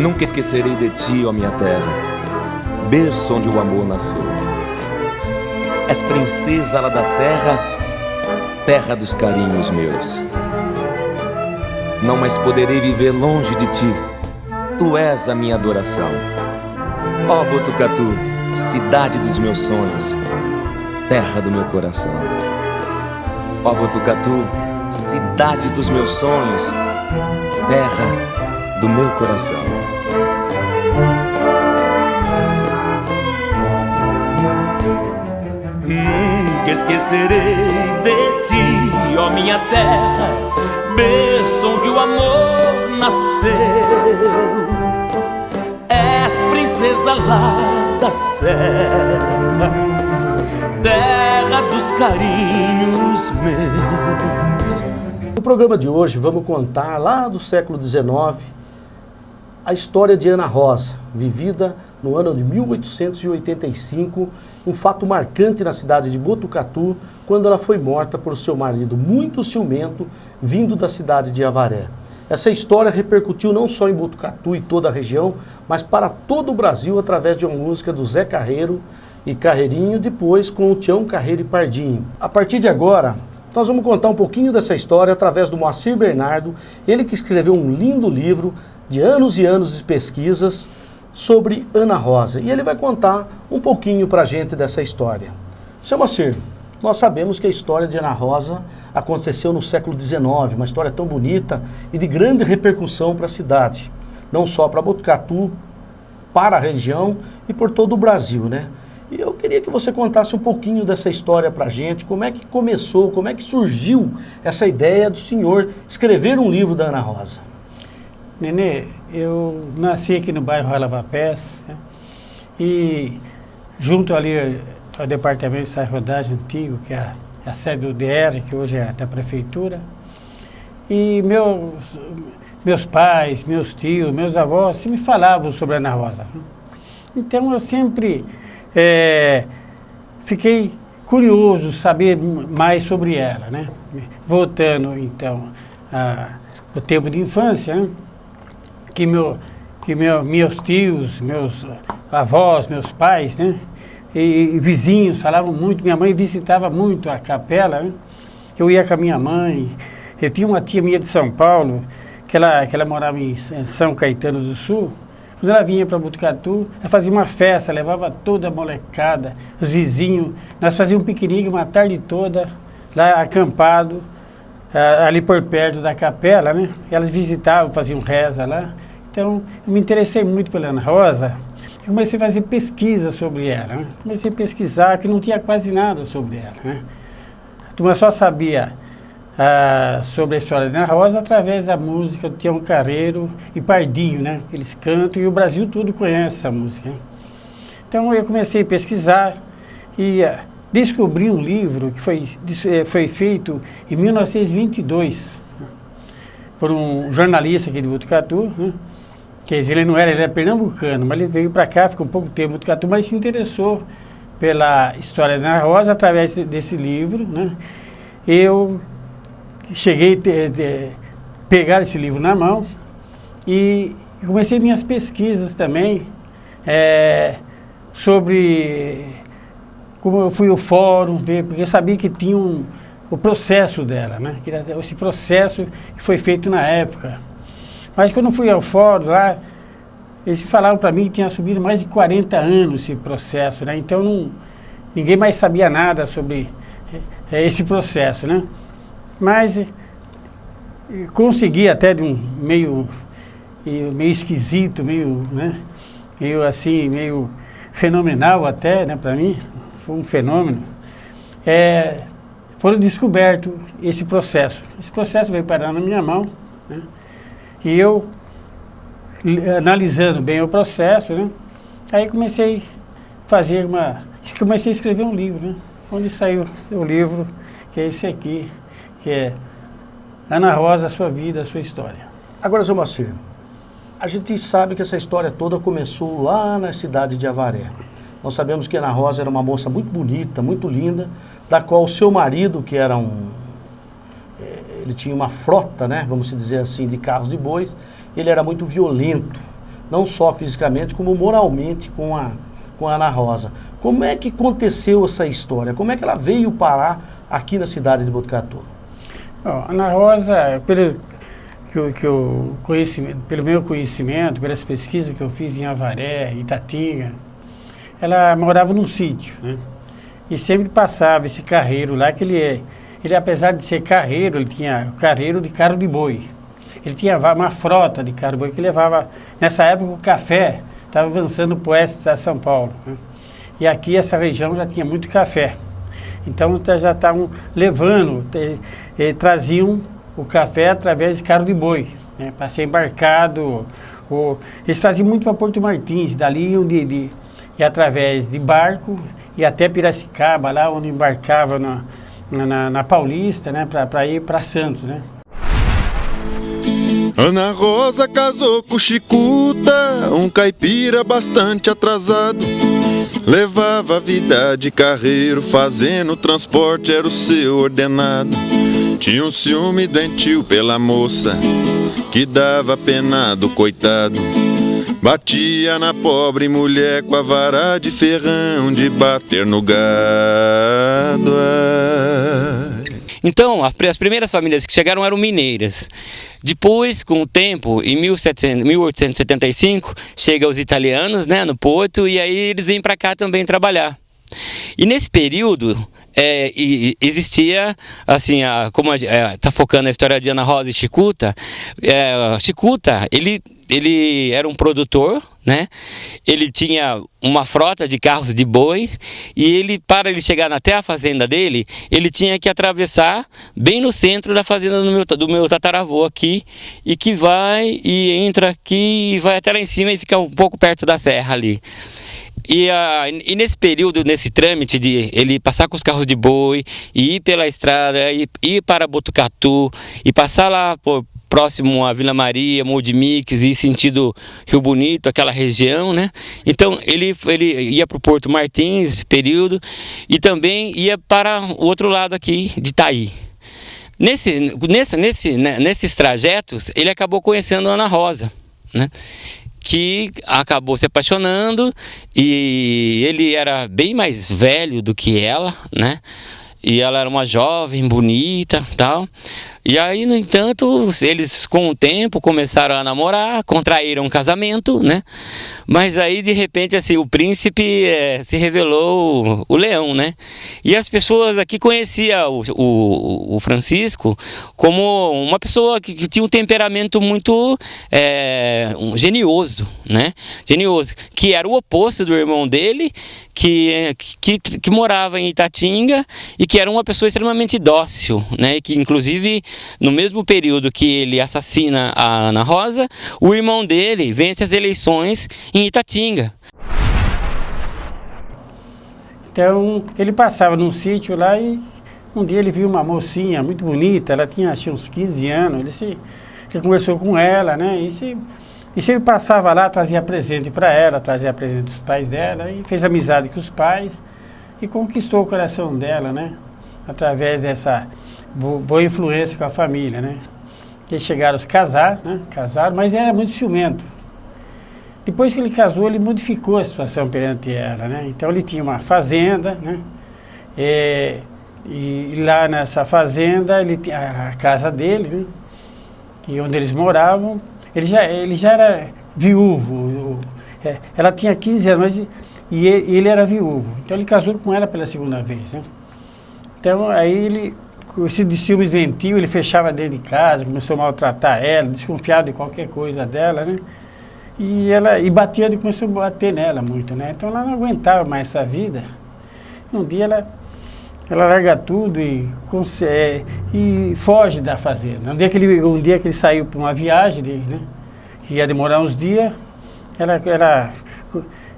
Nunca esquecerei de ti, ó minha terra, berço onde o amor nasceu. És princesa lá da serra, terra dos carinhos meus. Não mais poderei viver longe de ti, tu és a minha adoração. Ó Botucatu, cidade dos meus sonhos, terra do meu coração. Ó Botucatu, cidade dos meus sonhos, terra do meu coração. Nunca esquecerei de ti, ó minha terra, berço onde o amor nasceu. És princesa lá da serra, terra dos carinhos meus. No programa de hoje vamos contar lá do século XIX a história de Ana Rosa, vivida no ano de 1885, um fato marcante na cidade de Botucatu, quando ela foi morta por seu marido muito ciumento, vindo da cidade de Avaré. Essa história repercutiu não só em Botucatu e toda a região, mas para todo o Brasil através de uma música do Zé Carreiro e Carreirinho, depois com o Tião Carreiro e Pardinho. A partir de agora, nós vamos contar um pouquinho dessa história através do Moacir Bernardo, ele que escreveu um lindo livro de anos e anos de pesquisas sobre Ana Rosa. E ele vai contar um pouquinho para a gente dessa história. Seu Moacir, nós sabemos que a história de Ana Rosa aconteceu no século XIX, uma história tão bonita e de grande repercussão para a cidade. Não só para Botucatu, para a região e por todo o Brasil, né? E eu queria que você contasse um pouquinho dessa história para a gente, como é que começou, como é que surgiu essa ideia do senhor escrever um livro da Ana Rosa. Nenê, eu nasci aqui no bairro Alavapés, né? E junto ali ao departamento de sacerdote antigo, que é a sede do DR, que hoje é da prefeitura, e meus pais, meus tios, meus avós sempre falavam sobre a Ana Rosa. Então eu sempre fiquei curioso saber mais sobre ela, né? Voltando então ao tempo de infância, né? Que meus tios, meus avós, meus pais, né? E vizinhos falavam muito, minha mãe visitava muito a capela, né? Eu ia com a minha mãe, eu tinha uma tia minha de São Paulo, que ela morava em São Caetano do Sul. Quando ela vinha para Botucatu, ela fazia uma festa, levava toda a molecada, os vizinhos, nós fazíamos um piquenique uma tarde toda, lá acampado, ali por perto da capela, né? Elas visitavam, faziam reza lá. Então, eu me interessei muito pela Ana Rosa, e comecei a fazer pesquisa sobre ela, né? Comecei a pesquisar, que não tinha quase nada sobre ela, né? A turma só sabia sobre a história da Ana Rosa através da música do Tião Carreiro e Pardinho, né? Eles cantam e o Brasil todo conhece essa música, né? Então, eu comecei a pesquisar e descobri um livro que foi feito em 1922 por um jornalista aqui de Botucatu, né? Quer dizer, ele era pernambucano, mas ele veio para cá, ficou um pouco tempo em Botucatu, mas se interessou pela história da Ana Rosa através desse livro, né? Eu cheguei a pegar esse livro na mão e comecei minhas pesquisas também sobre como eu fui ao fórum ver, porque eu sabia que tinha o processo dela, né? Esse processo que foi feito na época. Mas quando eu fui ao fórum lá, eles falaram para mim que tinha subido mais de 40 anos esse processo, né? Então ninguém mais sabia nada sobre esse processo, né? Mas consegui até de um meio esquisito, né? Meio assim, meio fenomenal até, né, para mim. Foi um fenômeno, foram descoberto esse processo. Esse processo veio parar na minha mão, né? E eu, analisando bem o processo, né? Aí comecei a escrever um livro, né? Onde saiu o livro, que é esse aqui, que é Ana Rosa, a sua vida, a sua história. Agora, seu Moacir, a gente sabe que essa história toda começou lá na cidade de Avaré. Nós sabemos que Ana Rosa era uma moça muito bonita, muito linda, da qual o seu marido, que era ele tinha uma frota, né, vamos dizer assim, de carros de bois, ele era muito violento, não só fisicamente, como moralmente com a Ana Rosa. Como é que aconteceu essa história? Como é que ela veio parar aqui na cidade de Botucatu? Bom, Ana Rosa, pelo meu conhecimento, pelas pesquisas que eu fiz em Avaré, Itatinga, ela morava num sítio, né? E sempre passava esse carreiro lá, que ele apesar de ser carreiro, ele tinha carreiro de carro de boi. Ele tinha uma frota de carro de boi que levava, nessa época o café estava avançando para o oeste de São Paulo, né? E aqui essa região já tinha muito café. Então já estavam levando, traziam o café através de carro de boi, né, para ser embarcado. Eles traziam muito para Porto Martins, dali e através de barco e até Piracicaba, lá onde embarcava na Paulista, né, para ir para Santos, né. Ana Rosa casou com Chicuta, um caipira bastante atrasado. Levava a vida de carreiro, fazendo transporte, era o seu ordenado. Tinha um ciúme doentio pela moça, que dava pena do coitado. Batia na pobre mulher com a vara de ferrão de bater no gado. Então, as primeiras famílias que chegaram eram mineiras. Depois, com o tempo, em 1875, chegam os italianos, né, no Porto, e aí eles vêm para cá também trabalhar. E nesse período, existia, assim, como está focando a história de Ana Rosa e Chicuta, Chicuta, ele era um produtor, né? Ele tinha uma frota de carros de boi e para ele chegar até a fazenda dele, ele tinha que atravessar bem no centro da fazenda do meu tataravô aqui, e que vai e entra aqui e vai até lá em cima e fica um pouco perto da serra ali. E nesse período, nesse trâmite de ele passar com os carros de boi, e ir pela estrada, ir para Botucatu, e passar lá próximo a Vila Maria, Moldimix e sentido Rio Bonito, aquela região, né? Então ele ia para o Porto Martins, esse período, e também ia para o outro lado aqui de Itaí. Nesses trajetos, ele acabou conhecendo a Ana Rosa, né? Que acabou se apaixonando, e ele era bem mais velho do que ela, né? E ela era uma jovem, bonita, tal. E aí, no entanto, eles com o tempo começaram a namorar, contraíram um casamento, né? Mas aí, de repente, assim, o príncipe se revelou o leão, né? E as pessoas aqui conheciam o Francisco como uma pessoa que tinha um temperamento muito genioso, né? Genioso, que era o oposto do irmão dele, que morava em Itatinga e que era uma pessoa extremamente dócil, né? E que, inclusive, no mesmo período que ele assassina a Ana Rosa, o irmão dele vence as eleições em Itatinga. Então, ele passava num sítio lá e um dia ele viu uma mocinha muito bonita, ela tinha acho, uns 15 anos, ele conversou com ela, né? E se ele passava lá, trazia presente para ela, trazia presente dos pais dela, e fez amizade com os pais e conquistou o coração dela, né? Através dessa boa influência com a família, né? Eles chegaram a se casar, né? Casaram, mas ele era muito ciumento. Depois que ele casou, ele modificou a situação perante ela, né? Então ele tinha uma fazenda, né? E lá nessa fazenda, ele tinha a casa dele, né? E onde eles moravam. Ele já era viúvo. Ela tinha 15 anos, e ele era viúvo. Então ele casou com ela pela segunda vez, né? Então aí ele, com esse ciúmes doentio, ele fechava dentro de casa, começou a maltratar ela, desconfiado de qualquer coisa dela, né? E batia, ele começou a bater nela muito, né? Então ela não aguentava mais essa vida. Um dia ela larga tudo e foge da fazenda. Um dia que ele saiu para uma viagem, né? Que ia demorar uns dias,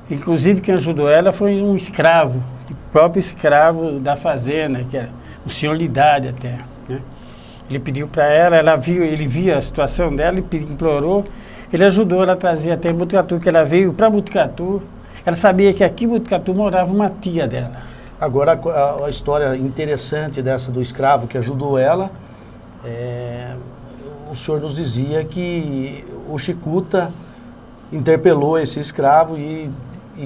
inclusive quem ajudou ela foi um escravo, o próprio escravo da fazenda, que era o senhor de idade até, né? Ele pediu para ela, ele via a situação dela e implorou. Ele ajudou ela a trazer até Botucatu, que ela veio para Botucatu. Ela sabia que aqui em Botucatu morava uma tia dela. Agora, a história interessante dessa do escravo que ajudou ela, o senhor nos dizia que o Chicuta interpelou esse escravo e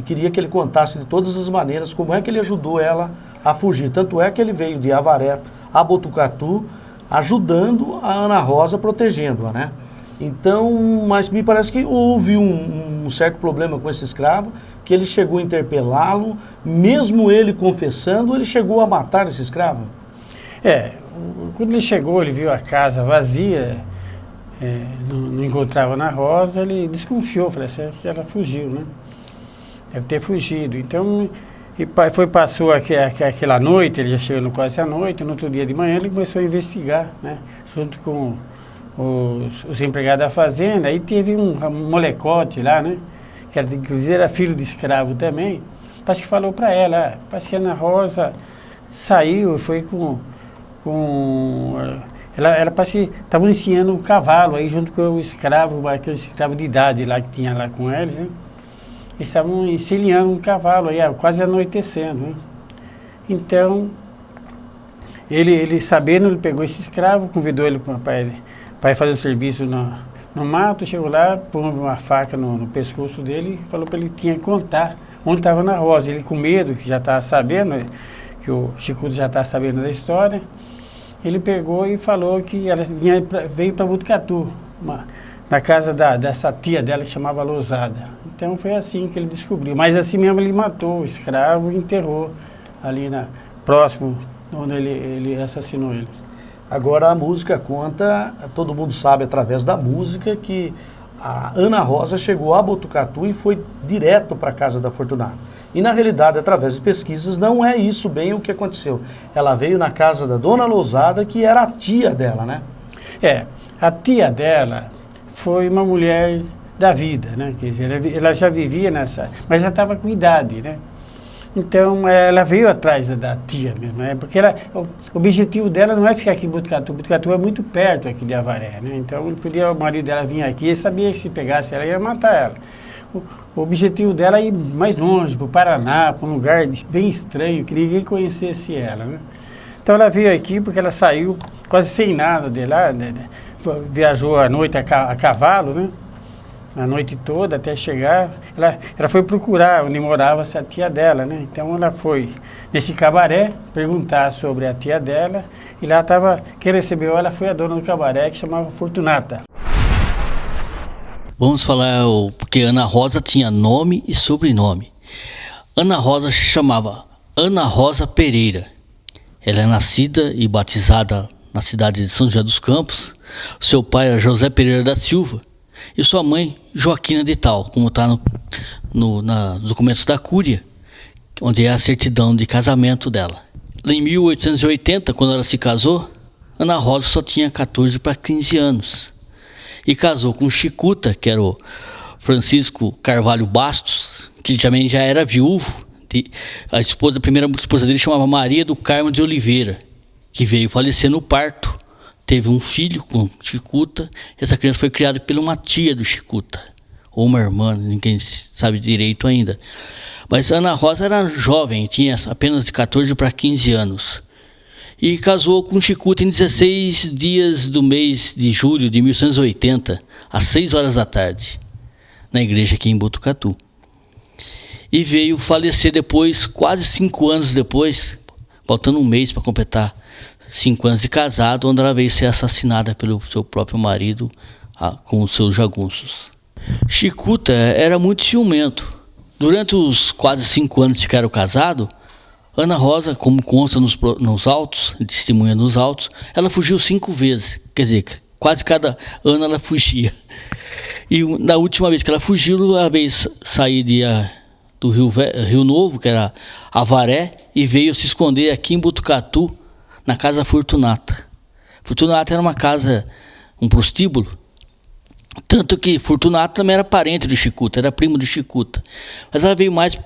queria que ele contasse de todas as maneiras como é que ele ajudou ela a fugir. Tanto é que ele veio de Avaré a Botucatu, ajudando a Ana Rosa, protegendo-a, né? Então, mas me parece que houve um certo problema com esse escravo, que ele chegou a interpelá-lo, mesmo ele confessando, ele chegou a matar esse escravo? Quando ele chegou, ele viu a casa vazia, não encontrava Ana Rosa, ele desconfiou, falou assim, que ela fugiu, né? Deve ter fugido. Então, passou aquela noite, ele já chegou quase à noite, no outro dia de manhã ele começou a investigar, né? Junto com os empregados da fazenda. Aí teve um molecote lá, né? Que inclusive era filho de escravo também. Parece que falou para ela, parece que a Ana Rosa saiu, foi ela parece que estava ensinando um cavalo aí junto com o escravo, aquele escravo de idade lá que tinha lá com eles, né? Eles estavam encilhando um cavalo aí, quase anoitecendo, né? Então, ele sabendo, ele pegou esse escravo, convidou ele para ir fazer o serviço no mato, chegou lá, pôs uma faca no pescoço dele e falou para ele que tinha que contar onde estava Ana Rosa. Ele com medo, que já estava sabendo, que o Chicuto já estava sabendo da história, ele pegou e falou que ela veio para Botucatu, na casa dessa tia dela que chamava Lousada. Então foi assim que ele descobriu. Mas assim mesmo ele matou o escravo e enterrou ali próximo onde ele assassinou ele. Agora a música conta, todo mundo sabe através da música, que a Ana Rosa chegou a Botucatu e foi direto para a casa da Fortunata. E na realidade, através de pesquisas, não é isso bem o que aconteceu. Ela veio na casa da Dona Lousada, que era a tia dela, né? A tia dela foi uma mulher da vida, né? Quer dizer, ela já vivia mas já estava com idade, né? Então, ela veio atrás da tia mesmo, né? Porque o objetivo dela não é ficar aqui em Botucatu. Botucatu é muito perto aqui de Avaré, né? Então, o marido dela vir aqui e sabia que se pegasse ela, ia matar ela. O objetivo dela é ir mais longe, para o Paraná, para um lugar bem estranho, que ninguém conhecesse ela, né? Então, ela veio aqui porque ela saiu quase sem nada de lá, né? Viajou à noite a cavalo, né? A noite toda até chegar. Ela foi procurar onde morava essa tia dela, né? Então ela foi nesse cabaré perguntar sobre a tia dela e lá estava, quem recebeu ela foi a dona do cabaré, que chamava Fortunata. Vamos falar porque Ana Rosa tinha nome e sobrenome. Ana Rosa se chamava Ana Rosa Pereira. Ela é nascida e batizada na cidade de São José dos Campos. Seu pai era José Pereira da Silva e sua mãe Joaquina de Tal, como está nos documentos da Cúria, onde é a certidão de casamento dela. Em 1880, quando ela se casou, Ana Rosa só tinha 14 para 15 anos e casou com Chicuta, que era o Francisco Carvalho Bastos, que também já era viúvo. A primeira esposa dele chamava Maria do Carmo de Oliveira, que veio falecer no parto. Teve um filho com Chicuta. Essa criança foi criada por uma tia do Chicuta, ou uma irmã, ninguém sabe direito ainda. Mas Ana Rosa era jovem, tinha apenas de 14 para 15 anos. E casou com Chicuta em 16 dias do mês de julho de 1880, às 6 horas da tarde, na igreja aqui em Botucatu. E veio falecer depois, quase 5 anos depois, faltando um mês para completar 5 anos de casado, onde ela veio ser assassinada pelo seu próprio marido com os seus jagunços. Chicuta era muito ciumento. Durante os quase 5 anos que ficaram casados, Ana Rosa, como consta nos autos, testemunha nos autos, ela fugiu 5 vezes. Quer dizer, quase cada ano ela fugia. E na última vez que ela fugiu, ela veio sair do Rio Novo, que era Avaré, e veio se esconder aqui em Botucatu, na casa Fortunata. Fortunata era uma casa, um prostíbulo, tanto que Fortunata também era parente de Chicuta, era primo de Chicuta. Mas ela veio mais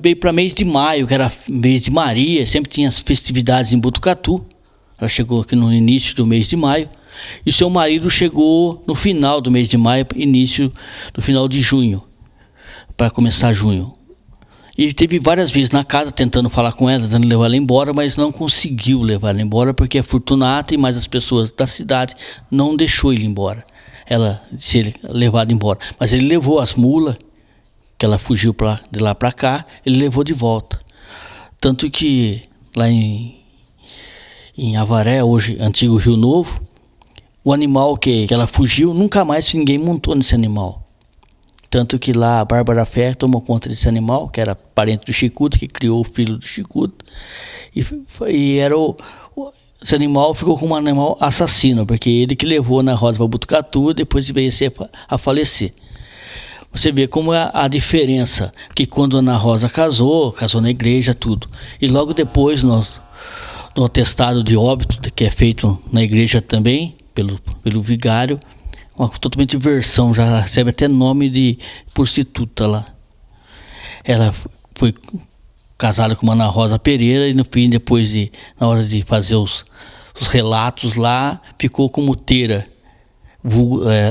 veio para mês de maio, que era mês de Maria, sempre tinha as festividades em Botucatu. Ela chegou aqui no início do mês de maio, e seu marido chegou no final do mês de maio, início do final de junho, para começar junho. E teve várias vezes na casa tentando falar com ela, tentando levar ela embora, mas não conseguiu levar ela embora porque a Fortunata e mais as pessoas da cidade não deixou ele embora. ela ser levada embora. Mas ele levou as mulas, que ela fugiu de lá para cá, ele levou de volta. Tanto que lá em Avaré, hoje antigo Rio Novo, o animal que ela fugiu, nunca mais ninguém montou nesse animal. Tanto que lá a Bárbara Ferrer tomou conta desse animal, que era parente do Chicuta, que criou o filho do Chicuta. E era esse animal ficou como um animal assassino, porque ele que levou Ana Rosa para Botucatu e depois veio a falecer. Você vê como é a diferença, que quando Ana Rosa casou na igreja, tudo. E logo depois, no atestado de óbito, que é feito na igreja também, pelo vigário, uma totalmente versão, já recebe até nome de prostituta lá. Ela foi casada com Ana Rosa Pereira e no fim, na hora de fazer os relatos lá, ficou como Teira,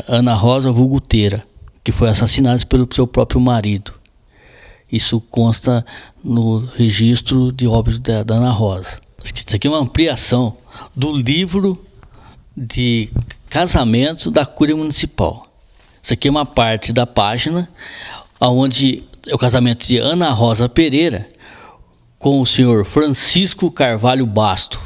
Ana Rosa vulgo Teira, que foi assassinada pelo seu próprio marido. Isso consta no registro de óbito da Ana Rosa. Isso aqui é uma ampliação do livro de casamento da Cúria Municipal. Isso aqui é uma parte da página onde é o casamento de Ana Rosa Pereira com o senhor Francisco Carvalho Basto.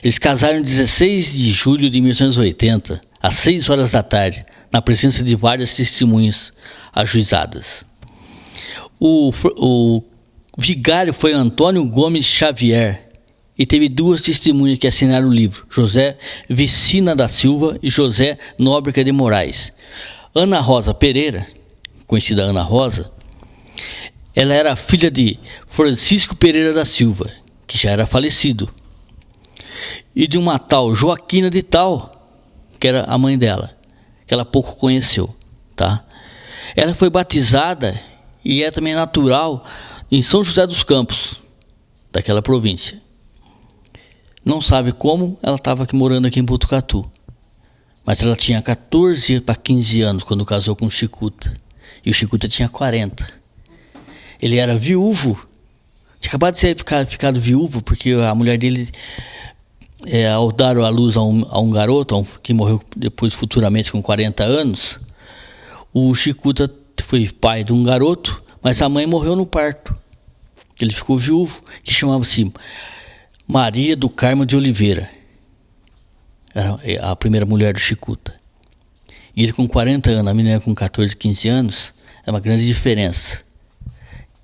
Eles casaram em 16 de julho de 1880, às 6 horas da tarde, na presença de várias testemunhas ajuizadas. O vigário foi Antônio Gomes Xavier, e teve duas testemunhas que assinaram o livro, José Vicina da Silva e José Nóbrega de Moraes. Ana Rosa Pereira, conhecida Ana Rosa, ela era filha de Francisco Pereira da Silva, que já era falecido, e de uma tal Joaquina de Tal, que era a mãe dela, que ela pouco conheceu, tá? Ela foi batizada e é também natural em São José dos Campos, daquela província. Não sabe como ela estava morando aqui em Botucatu. Mas ela tinha 14 para 15 anos quando casou com o Chicuta. E o Chicuta tinha 40. Ele era viúvo. Tinha acabado de ficado viúvo, porque a mulher dele, ao dar a luz a um garoto, que morreu depois futuramente com 40 anos, o Chicuta foi pai de um garoto, mas a mãe morreu no parto. Ele ficou viúvo, que chamava-se Maria do Carmo de Oliveira. Era a primeira mulher do Chicuta. E ele com 40 anos, a menina com 14, 15 anos, é uma grande diferença.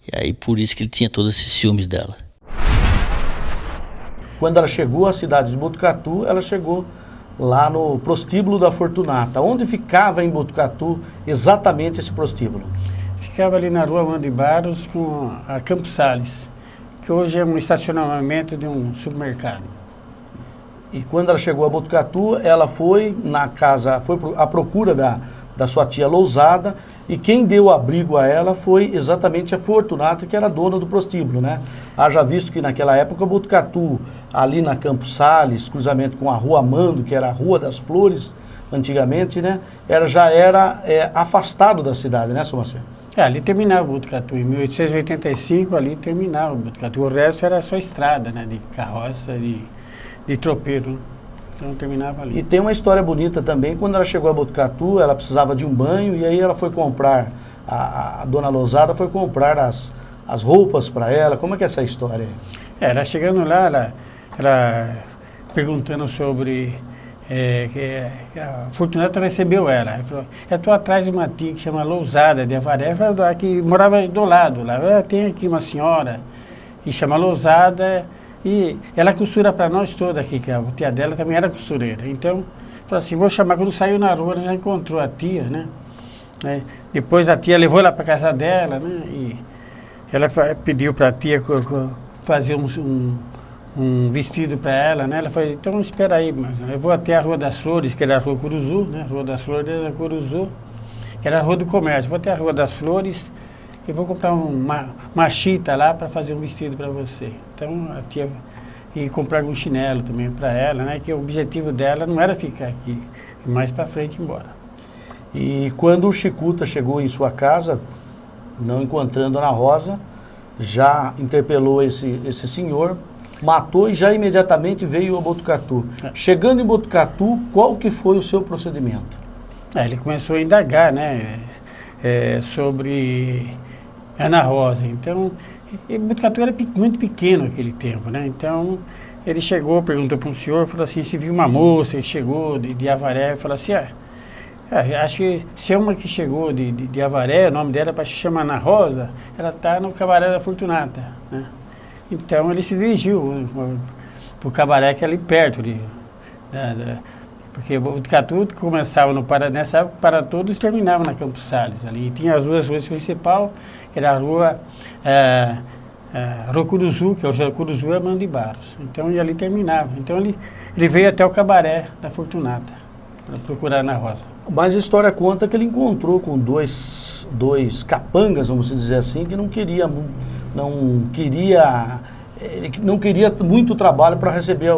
E aí por isso que ele tinha todos esses ciúmes dela. Quando ela chegou à cidade de Botucatu, ela chegou lá no prostíbulo da Fortunata. Onde ficava em Botucatu exatamente esse prostíbulo? Ficava ali na rua Mano de Barros com a Campos Sales, que hoje é um estacionamento de um supermercado. E quando ela chegou a Botucatu, ela foi na casa, foi à procura da sua tia Lousada, e quem deu abrigo a ela foi exatamente a Fortunata, que era dona do prostíbulo, né? Haja visto que naquela época Botucatu, ali na Campos Sales, cruzamento com a Rua Amando, que era a Rua das Flores, antigamente, né? Já era afastado da cidade, né, Sr. Marcelo? Ali terminava o Botucatu, em 1885 ali terminava o Botucatu, o resto era só estrada, né, de carroça, de tropeiro, então terminava ali. E tem uma história bonita também, quando ela chegou a Botucatu, ela precisava de um banho, e aí ela foi comprar, a dona Lousada foi comprar as roupas para ela. Como é que é essa história? Ela chegando lá, ela perguntando sobre... a Fortunata recebeu ela. Ela falou, eu estou atrás de uma tia que chama Lousada, de Avaré, que morava do lado lá. Tem aqui uma senhora que chama Lousada e ela costura para nós todos aqui, que a tia dela também era costureira. Então, falou assim, vou chamar. Quando saiu na rua, ela já encontrou a tia, né? Depois a tia levou ela para casa dela, né? E ela pediu para a tia fazer um vestido para ela, né? Ela falou, então espera aí, mas eu vou até a Rua das Flores, que era a Rua Curuzu, né? A Rua das Flores era Curuzu, que era a Rua do Comércio. Vou até a Rua das Flores e vou comprar uma chita lá para fazer um vestido para você. Então a tia ia comprar um chinelo também para ela, né? Que o objetivo dela não era ficar aqui, mais para frente e ir embora. E quando o Chicuta chegou em sua casa, não encontrando Ana Rosa, já interpelou esse senhor, matou e já imediatamente veio a Botucatu. Chegando em Botucatu, qual que foi o seu procedimento? Ele começou a indagar, né, sobre Ana Rosa. Então, Botucatu era muito pequeno naquele tempo, né? Então, ele chegou, perguntou para um senhor, falou assim, se viu uma moça que chegou de Avaré, falou assim, acho que se é uma que chegou de Avaré, o nome dela para se chamar Ana Rosa, ela está no Cabaré da Fortunata, né? Então, ele se dirigiu para o cabaré que é ali perto, porque o Botucatu começava nessa época, para todos terminava na Campos Sales ali. E tinha as duas ruas principais, que era a rua Rocuruzu, que hoje é Rocuruzu, é Mano de Barros. Então, e ali terminava. Então, ele veio até o cabaré da Fortunata, para procurar Ana Rosa. Mas a história conta que ele encontrou com dois capangas, vamos dizer assim, que não queria muito trabalho para receber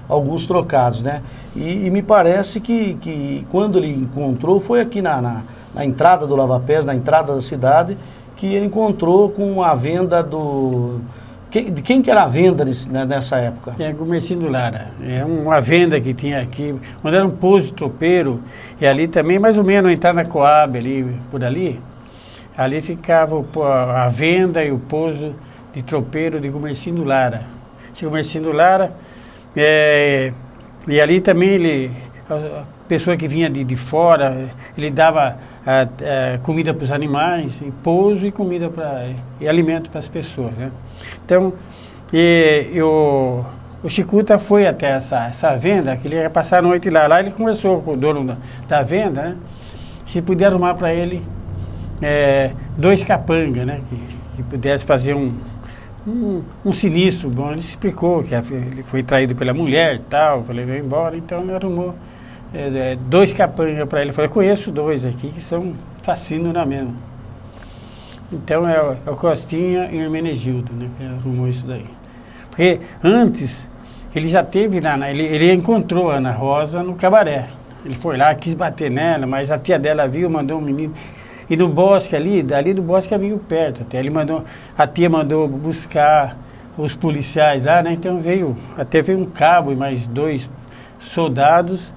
alguns trocados, né? E me parece que quando ele encontrou, foi aqui na entrada do Lava Pés, na entrada da cidade, que ele encontrou com a venda de quem que era a venda nessa época? É Gumercindo Lara. É uma venda que tinha aqui, onde era um pouso tropeiro, e ali também, mais ou menos, entrar na Coab, por ali ficava a venda e o pouso de tropeiro de Gumercindo Lara. Gumercindo Lara, e ali também a pessoa que vinha de fora, ele dava comida para os animais, e pouso e comida e alimento para as pessoas, né? Então, o Chicuta foi até essa venda, que ele ia passar a noite lá. Lá ele conversou com o dono da venda, né? Se puder arrumar para ele 2 capangas, né? Que pudesse fazer um sinistro. Bom, ele explicou que ele foi traído pela mulher e tal, falei, veio embora, então ele arrumou 2 capangas para ele. Eu falei, conheço 2 aqui que são facinho na mesma. Então é o Costinha e o Hermenegildo, né, que arrumou isso daí. Porque antes, ele já teve ele encontrou a Ana Rosa no cabaré. Ele foi lá, quis bater nela, mas a tia dela viu, mandou um menino. E no bosque dali do bosque é meio perto até. A tia mandou buscar os policiais lá, né? Então veio um cabo e mais 2 soldados,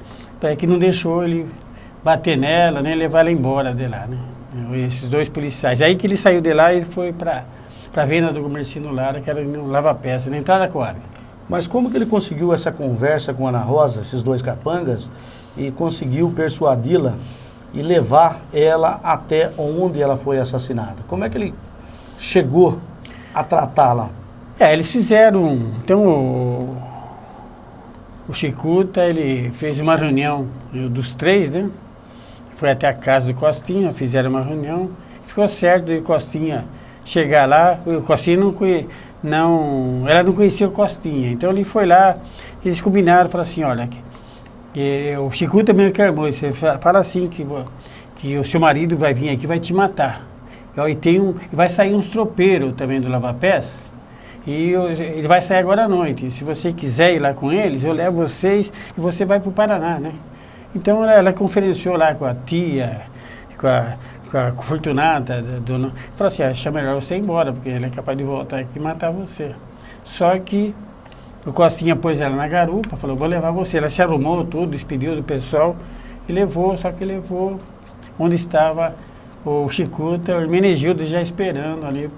que não deixou ele bater nela, nem levar ela embora de lá, né? Esses 2 policiais. Aí que ele saiu de lá e foi para a venda do Gumercindo Lara, que era no Lava Peça, na entrada da Coab. Mas como que ele conseguiu essa conversa com a Ana Rosa, esses 2 capangas, e conseguiu persuadi-la e levar ela até onde ela foi assassinada? Como é que ele chegou a tratá-la? Eles fizeram... Então, o Chicuta, ele fez uma reunião dos 3, né? Foi até a casa do Costinha, fizeram uma reunião. Ficou certo de Costinha chegar lá. O Costinha ela não conhecia o Costinha. Então ele foi lá, eles combinaram, falaram assim, olha, o Chicuta também quer moço, você fala assim que o seu marido vai vir aqui e vai te matar. E vai sair uns tropeiros também do Lava Pés, e ele vai sair agora à noite. Se você quiser ir lá com eles, eu levo vocês e você vai para o Paraná, né? Então ela conferenciou lá com a tia, com a Fortunata, falou assim, acho melhor você ir embora, porque ele é capaz de voltar aqui e matar você. Só que o Costinha pôs ela na garupa, falou, vou levar você. Ela se arrumou tudo, despediu do pessoal e levou, só que levou onde estava o Chicuta, o Hermenegildo já esperando ali,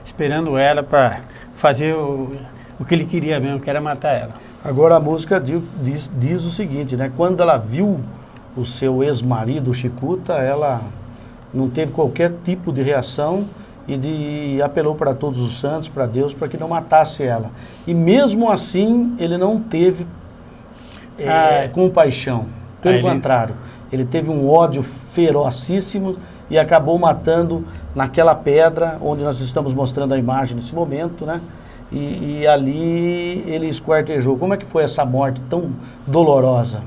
esperando ela para fazer o que ele queria mesmo, que era matar ela. Agora a música diz o seguinte, né? Quando ela viu o seu ex-marido, o Chicuta, ela não teve qualquer tipo de reação e apelou para todos os santos, para Deus, para que não matasse ela. E mesmo assim, ele não teve compaixão. Pelo contrário, ele teve um ódio ferocíssimo e acabou matando naquela pedra, onde nós estamos mostrando a imagem nesse momento, né? E ali ele esquartejou. Como é que foi essa morte tão dolorosa?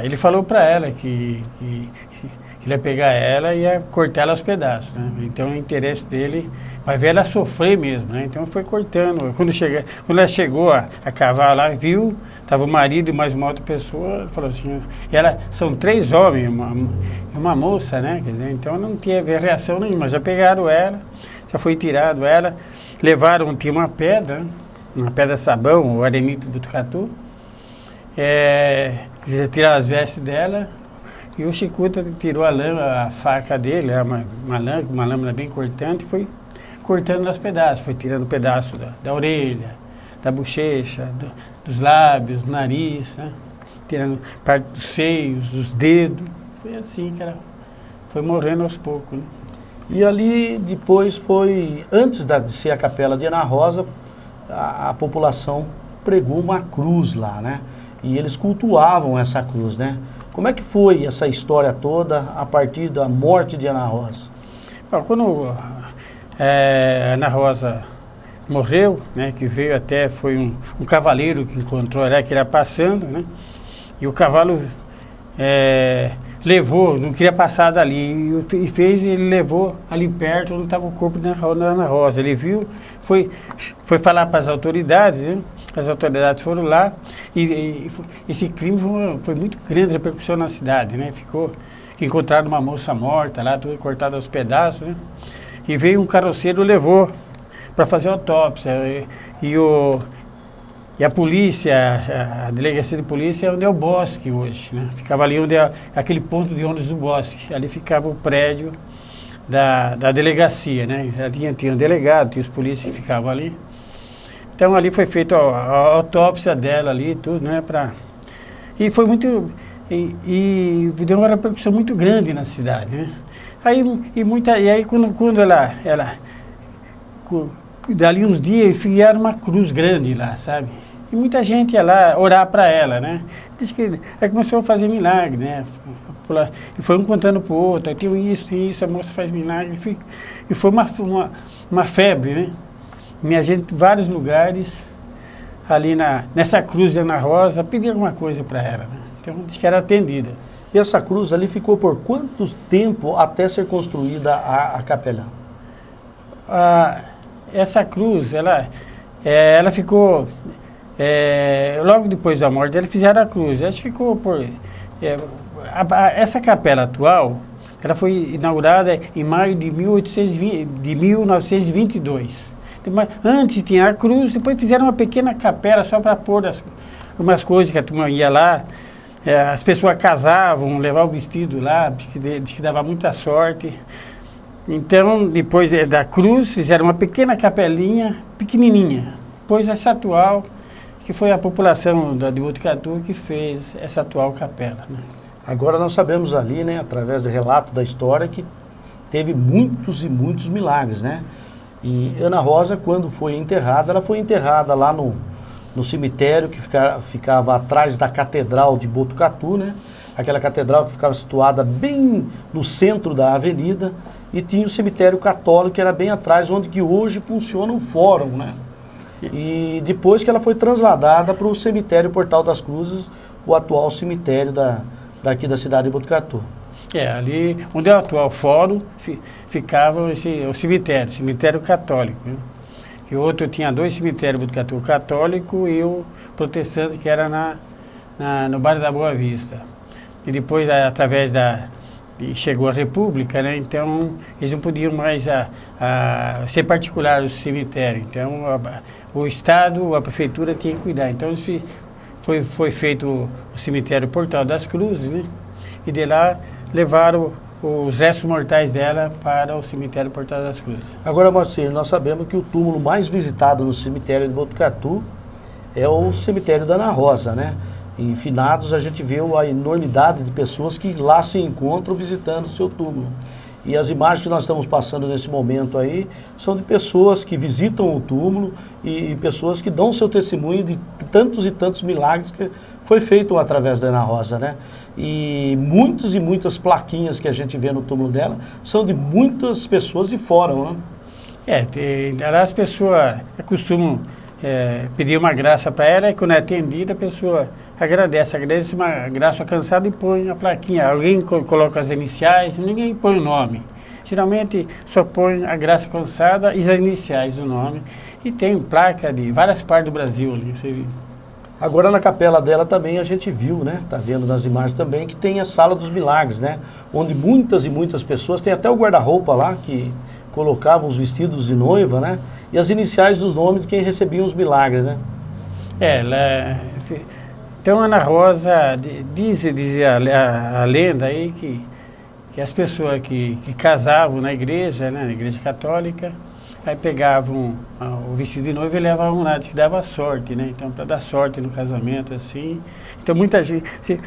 Ele falou para ela que ele ia pegar ela e ia cortar ela aos pedaços, né? Então o interesse dele vai ver ela sofrer mesmo, né? Então foi cortando. Quando ela chegou a cavar lá, viu, estava o marido e mais uma outra pessoa, falou assim, são 3 homens, uma moça, né? Quer dizer, então não teve reação nenhuma, já pegaram ela, já foi tirado ela, tinha uma pedra sabão, o arenito do Botucatu, tiraram as vestes dela, E o Chicuta tirou a faca dele, uma lâmina bem cortante, e foi cortando aos pedaços. Foi tirando pedaço da orelha, da bochecha, dos lábios, do nariz, né? Tirando parte dos seios, dos dedos. Foi assim que ela foi morrendo aos poucos, né? E ali depois foi, antes de ser a capela de Ana Rosa, a população pregou uma cruz lá, né? E eles cultuavam essa cruz, né? Como é que foi essa história toda a partir da morte de Ana Rosa? Bom, quando Ana Rosa morreu, né, que veio até, foi um cavaleiro que encontrou ela, que era passando, né? E o cavalo levou, não queria passar dali, ele levou ali perto onde estava o corpo da Ana Rosa. Ele viu, foi falar para as autoridades, né? As autoridades foram lá e esse crime foi muito grande, a repercussão na cidade, né? Encontraram uma moça morta lá, toda cortada aos pedaços, né? E veio um carroceiro, levou para fazer autópsia. E a polícia, a delegacia de polícia é onde é o Bosque hoje, né? Ficava ali onde é aquele ponto de ônibus do Bosque. Ali ficava o prédio da delegacia, né? Tinha um delegado, tinha os polícias que ficavam ali. Então ali foi feita a autópsia dela ali, tudo, né? E foi muito... E deu uma repercussão muito grande na cidade, né? Aí quando ela dali uns dias fizeram uma cruz grande lá, sabe? E muita gente ia lá orar para ela, né? Diz que aí começou a fazer milagre, né? E foi um contando pro outro, tem isso, a moça faz milagre. E foi uma febre, né? Minha gente, vários lugares, ali nessa cruz de Ana Rosa, pedia alguma coisa para ela, né? Então diz que era atendida. E essa cruz ali ficou por quanto tempo até ser construída a capela? Essa cruz, ela ficou, logo depois da morte dela, fizeram a cruz. Acho que ficou essa capela atual, ela foi inaugurada em maio de 1922. Antes tinha a cruz, depois fizeram uma pequena capela só para pôr umas coisas que a turma ia lá. As pessoas casavam, levavam o vestido lá, diz que dava muita sorte. Então, depois da cruz, fizeram uma pequena capelinha, pequenininha. Depois essa atual, que foi a população de Botucatu que fez essa atual capela, né? Agora nós sabemos ali, né, através do relato da história, que teve muitos e muitos milagres, né? E Ana Rosa, quando foi enterrada, ela foi enterrada lá no cemitério que ficava atrás da Catedral de Botucatu, né? Aquela catedral que ficava situada bem no centro da avenida, e tinha o cemitério católico que era bem atrás, onde que hoje funciona um fórum, né? E depois que ela foi trasladada para o cemitério Portal das Cruzes, o atual cemitério daqui da cidade de Botucatu. Ali onde é o atual fórum, ficava o cemitério católico, né? E outro tinha dois cemitérios, Botucatu, o católico e o protestante, que era no bairro da Boa Vista. E depois, através chegou a República, né? Então eles não podiam mais ser particular o cemitério. Então o Estado, a Prefeitura tinha que cuidar. Então foi feito o cemitério Portal das Cruzes, né? E de lá levaram os restos mortais dela para o cemitério Portal das Cruzes. Agora, Moacir, nós sabemos que o túmulo mais visitado no cemitério de Botucatu é o cemitério da Ana Rosa, né? Em finados a gente vê a enormidade de pessoas que lá se encontram visitando o seu túmulo. E as imagens que nós estamos passando nesse momento aí são de pessoas que visitam o túmulo e pessoas que dão seu testemunho de tantos e tantos milagres que foi feito através da Ana Rosa, né? E muitas plaquinhas que a gente vê no túmulo dela são de muitas pessoas de fora, né? As pessoas costumam pedir uma graça para ela, e quando é atendida a pessoa agradece uma graça alcançada e põe a plaquinha. Alguém coloca as iniciais, ninguém põe o nome. Geralmente só põe a graça alcançada e as iniciais do nome. E tem placa de várias partes do Brasil ali, você viu. Agora na capela dela também a gente viu, né? Tá vendo nas imagens também que tem a Sala dos Milagres, né? Onde muitas e muitas pessoas, tem até o guarda-roupa lá que colocavam os vestidos de noiva, né? E as iniciais dos nomes de quem recebiam os milagres, né? Então, Ana Rosa, diz a lenda aí que as pessoas que casavam na igreja, né, na igreja católica, aí pegavam o vestido de noiva e levavam lá, diz que dava sorte, né? Então, para dar sorte no casamento, assim. Então, muita gente...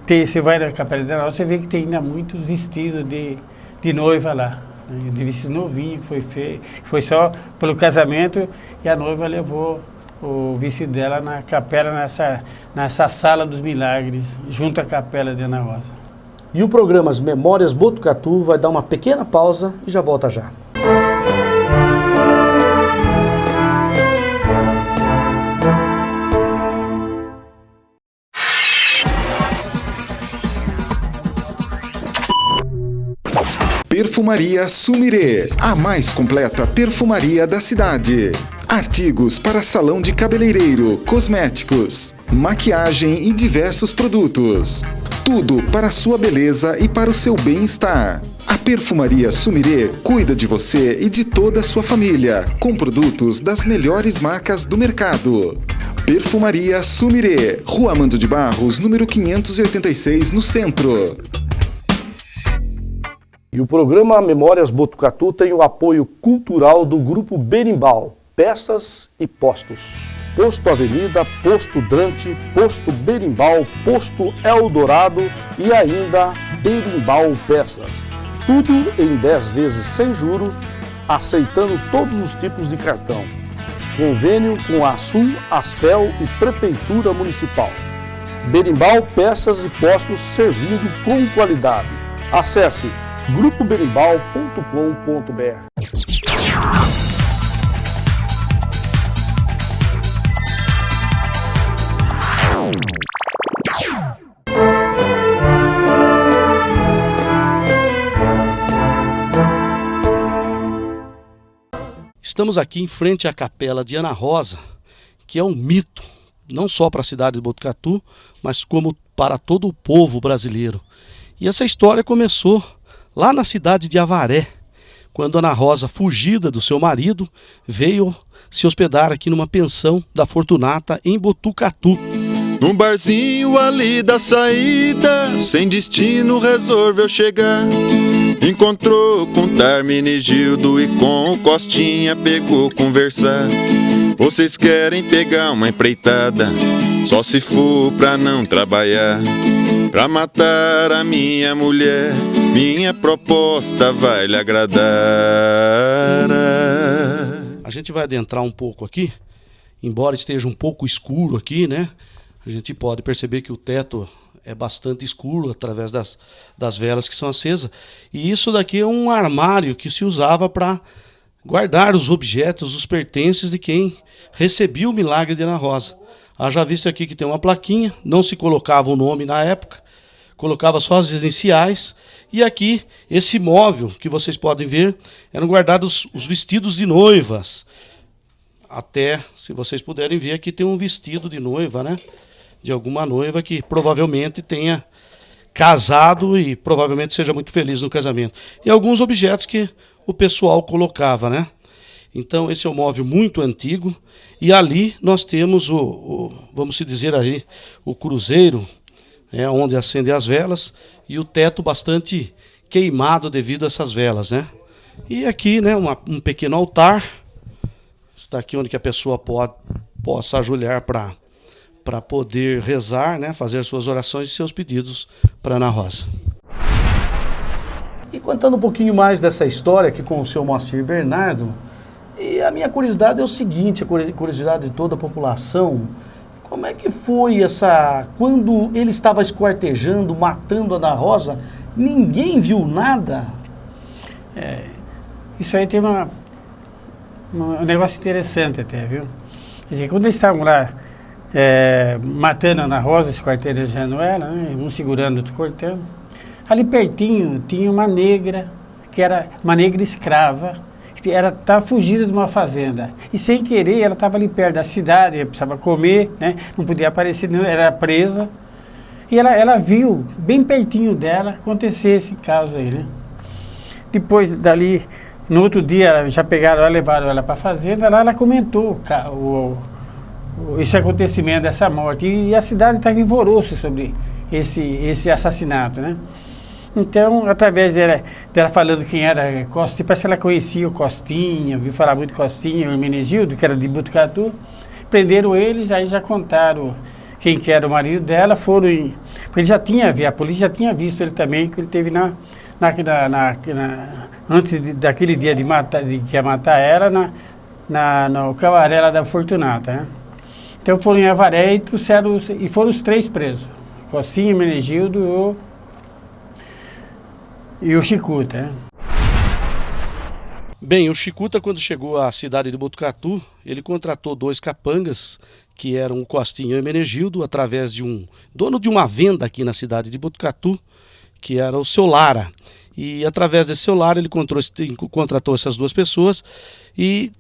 Você vai na Capela de Ana Rosa, você vê que tem ainda muitos vestidos de noiva lá, né, de vestido novinho, que foi feio, foi só pelo casamento, e a noiva levou o vestido dela na capela, nessa sala dos milagres, junto à Capela de Ana Rosa. E o programa As Memórias Botucatu vai dar uma pequena pausa e já volta já. Perfumaria Sumire, a mais completa perfumaria da cidade. Artigos para salão de cabeleireiro, cosméticos, maquiagem e diversos produtos. Tudo para a sua beleza e para o seu bem-estar. A Perfumaria Sumire cuida de você e de toda a sua família, com produtos das melhores marcas do mercado. Perfumaria Sumire, Rua Amando de Barros, número 586, no centro. E o programa Memórias Botucatu tem o apoio cultural do Grupo Berimbau, Peças e Postos. Posto Avenida, Posto Dante, Posto Berimbau, Posto Eldorado e ainda Berimbau Peças. Tudo em 10 vezes sem juros, aceitando todos os tipos de cartão. Convênio com a Sul, Asfel e Prefeitura Municipal. Berimbau Peças e Postos, servindo com qualidade. Acesse grupoberimbau.com.br. Estamos aqui em frente à Capela de Ana Rosa, que é um mito, não só para a cidade de Botucatu, mas como para todo o povo brasileiro. E essa história começou lá na cidade de Avaré, quando Ana Rosa, fugida do seu marido, veio se hospedar aqui numa pensão da Fortunata em Botucatu. Num barzinho ali da saída, sem destino resolveu chegar. Encontrou com Tarminigildo e com o Costinha pegou conversar. Vocês querem pegar uma empreitada, só se for pra não trabalhar. Pra matar a minha mulher, minha proposta vai lhe agradar. A gente vai adentrar um pouco aqui, embora esteja um pouco escuro aqui, né? A gente pode perceber que o teto é bastante escuro através das velas que são acesas. E isso daqui é um armário que se usava para guardar os objetos, os pertences de quem recebia o milagre de Ana Rosa. Já visto aqui que tem uma plaquinha, não se colocava o nome na época, colocava só as iniciais. E aqui, esse móvel que vocês podem ver, eram guardados os vestidos de noivas. Até, se vocês puderem ver, aqui tem um vestido de noiva, né? De alguma noiva que provavelmente tenha casado e provavelmente seja muito feliz no casamento. E alguns objetos que o pessoal colocava, né? Então esse é um móvel muito antigo. E ali nós temos vamos dizer aí, o cruzeiro, onde acende as velas, e o teto bastante queimado devido a essas velas, né? E aqui, né, um pequeno altar. Está aqui onde que a pessoa possa ajoelhar para poder rezar, né, fazer suas orações e seus pedidos para Ana Rosa. E contando um pouquinho mais dessa história aqui com o seu Moacir Bernardo, e a minha curiosidade é o seguinte, a curiosidade de toda a população, como é que foi quando ele estava esquartejando, matando Ana Rosa, ninguém viu nada? Isso aí tem um negócio interessante até, viu? Quer dizer, quando eles estavam lá matando a Ana Rosa, esquartejando ela, né, um segurando, outro cortando, ali pertinho tinha uma negra, que era uma negra escrava, que estava fugida de uma fazenda. E sem querer, ela estava ali perto da cidade, precisava comer, né, não podia aparecer, era presa. E ela viu, bem pertinho dela, acontecer esse caso aí, né? Depois dali, no outro dia, já pegaram ela, levaram ela para a fazenda, lá ela comentou esse acontecimento dessa morte. E a cidade estava em alvoroço sobre esse assassinato, né? Então, através dela falando quem era Costinha, parece que ela conhecia o Costinha, ouviu falar muito Costinha, o Hermenegildo, que era de Botucatu. Prenderam eles, aí já contaram quem que era o marido dela, porque ele já tinha, a polícia já tinha visto ele também, que ele teve antes daquele dia que ia matar ela, no cabaré lá da Fortunata, né? Então foram em Avaré e foram os 3 presos, Costinha, Hermenegildo e o Chicuta, né? Bem, o Chicuta, quando chegou à cidade de Botucatu, ele contratou 2 capangas, que eram o Costinha e o Hermenegildo, através de um dono de uma venda aqui na cidade de Botucatu, que era o seu Lara. E através desse seu Lara ele contratou essas 2 pessoas, e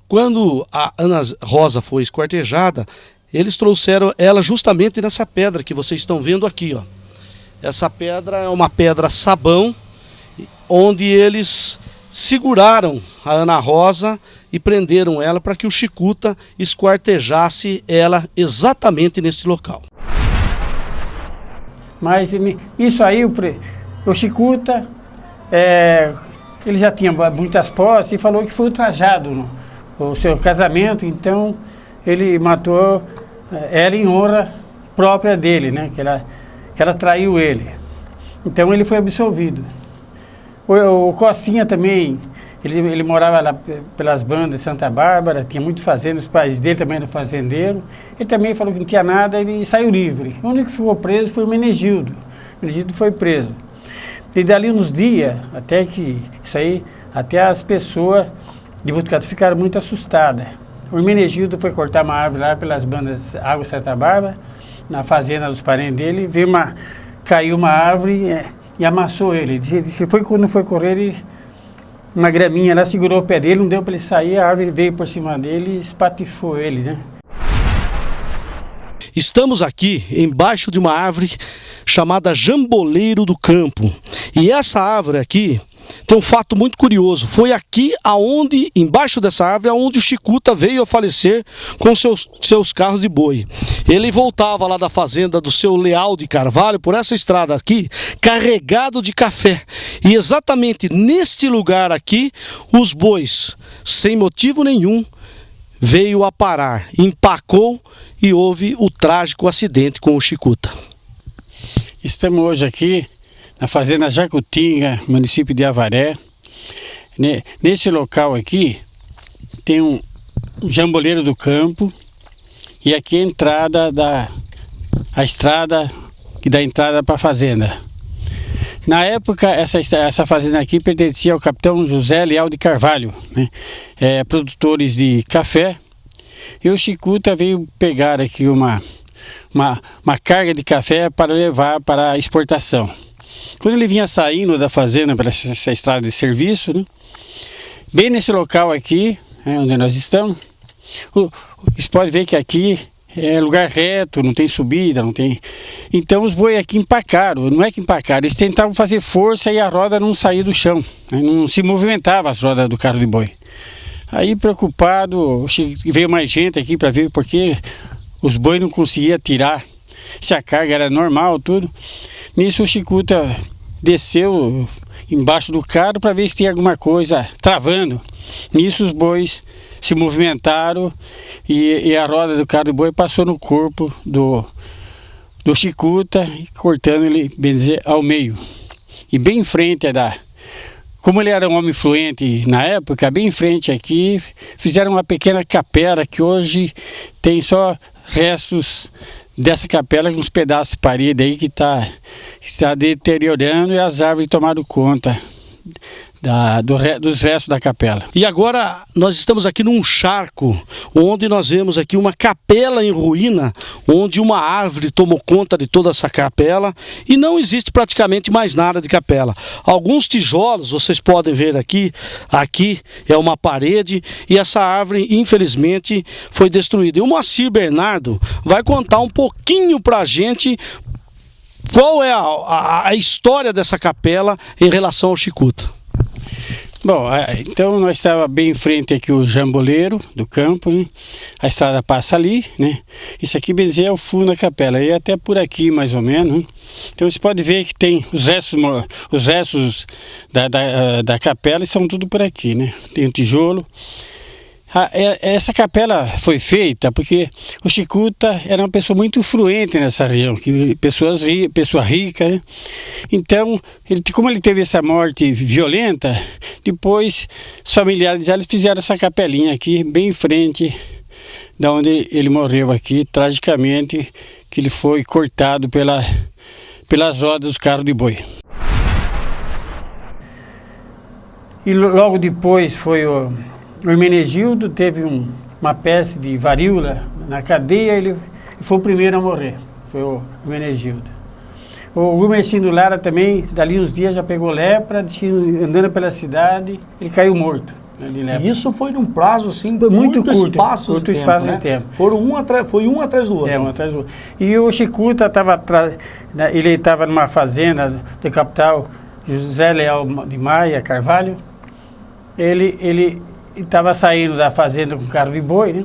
quando a Ana Rosa foi esquartejada, eles trouxeram ela justamente nessa pedra que vocês estão vendo aqui, ó. Essa pedra é uma pedra sabão, onde eles seguraram a Ana Rosa e prenderam ela para que o Chicuta esquartejasse ela exatamente nesse local. Mas isso aí, o Chicuta, ele já tinha muitas posses e falou que foi ultrajado no seu casamento, então ele matou ela em honra própria dele, né? Que ela traiu ele. Então ele foi absolvido. O Costinha também, ele morava lá pelas bandas de Santa Bárbara, tinha muito fazenda, os pais dele também eram fazendeiros. Ele também falou que não tinha nada, ele saiu livre. O único que ficou preso foi o Hermenegildo. O Hermenegildo foi preso. E dali uns dias, até as pessoas de Botucatu ficaram muito assustadas. O Hermenegildo foi cortar uma árvore lá pelas bandas Água Santa Bárbara, na fazenda dos parentes dele, caiu uma árvore e amassou ele. Quando foi correr, uma graminha lá segurou o pé dele, não deu para ele sair, a árvore veio por cima dele e espatifou ele, né? Estamos aqui embaixo de uma árvore chamada Jamboleiro do Campo. E essa árvore aqui tem um fato muito curioso. Foi aqui embaixo dessa árvore, aonde o Chicuta veio a falecer com seus carros de boi. Ele voltava lá da fazenda do seu Leal de Carvalho, por essa estrada aqui, carregado de café. E exatamente neste lugar aqui, os bois, sem motivo nenhum, veio a parar, empacou e houve o trágico acidente com o Chicuta. Estamos hoje aqui na fazenda Jacutinga, município de Avaré. Nesse local aqui tem um jamboleiro do campo e aqui é a entrada a estrada que dá entrada para a fazenda. Na época essa fazenda aqui pertencia ao capitão José Leal de Carvalho, né? Produtores de café. E o Chicuta veio pegar aqui uma carga de café para levar para a exportação. Quando ele vinha saindo da fazenda para essa estrada de serviço, né, bem nesse local aqui, onde nós estamos, você pode ver que aqui é lugar reto, não tem subida, não tem... Então os boi aqui empacaram, não é que empacaram, eles tentavam fazer força e a roda não saía do chão, né, não se movimentava as rodas do carro de boi. Aí preocupado, veio mais gente aqui para ver porque os boi não conseguiam tirar, se a carga era normal, tudo. Nisso o Chicuta desceu embaixo do carro para ver se tinha alguma coisa travando. Nisso os bois se movimentaram e a roda do carro de boi passou no corpo do Chicuta, cortando ele, bem dizer, ao meio. E bem em frente como ele era um homem fluente na época, bem em frente aqui, fizeram uma pequena capela que hoje tem só restos dessa capela, com uns pedaços de parede aí que está deteriorando e as árvores tomaram conta dos restos da capela. E agora nós estamos aqui num charco, onde nós vemos aqui uma capela em ruína, onde uma árvore tomou conta de toda essa capela e não existe praticamente mais nada de capela. Alguns tijolos, vocês podem ver aqui é uma parede e essa árvore infelizmente foi destruída. E o Moacir Bernardo vai contar um pouquinho pra gente qual é a história dessa capela em relação ao Chicuta. Bom, então nós estávamos bem em frente aqui o jamboleiro do campo, né? A estrada passa ali, né? Isso aqui, bem dizer, é o fundo da capela, e até por aqui mais ou menos, né? Então você pode ver que tem os restos da capela, e são tudo por aqui, né? Tem um tijolo. Essa capela foi feita porque o Chicuta era uma pessoa muito influente nessa região, pessoa rica, né? Então, como ele teve essa morte violenta, depois os familiares dele fizeram essa capelinha aqui, bem em frente da onde ele morreu aqui, tragicamente, que ele foi cortado pelas rodas dos carros de boi. E logo depois foi o Hermenegildo, teve uma peste de varíola na cadeia, ele foi o primeiro a morrer, foi o Hermenegildo. O Gumercindo Lara também, dali uns dias já pegou lepra, andando pela cidade, ele caiu morto. E isso foi num prazo assim, muito curto, espaço de tempo. Foi um atrás do outro. Um atrás do outro. E o Chicuta ele estava numa fazenda do capital José Leal de Maia Carvalho. Ele estava saindo da fazenda com carro de boi, né?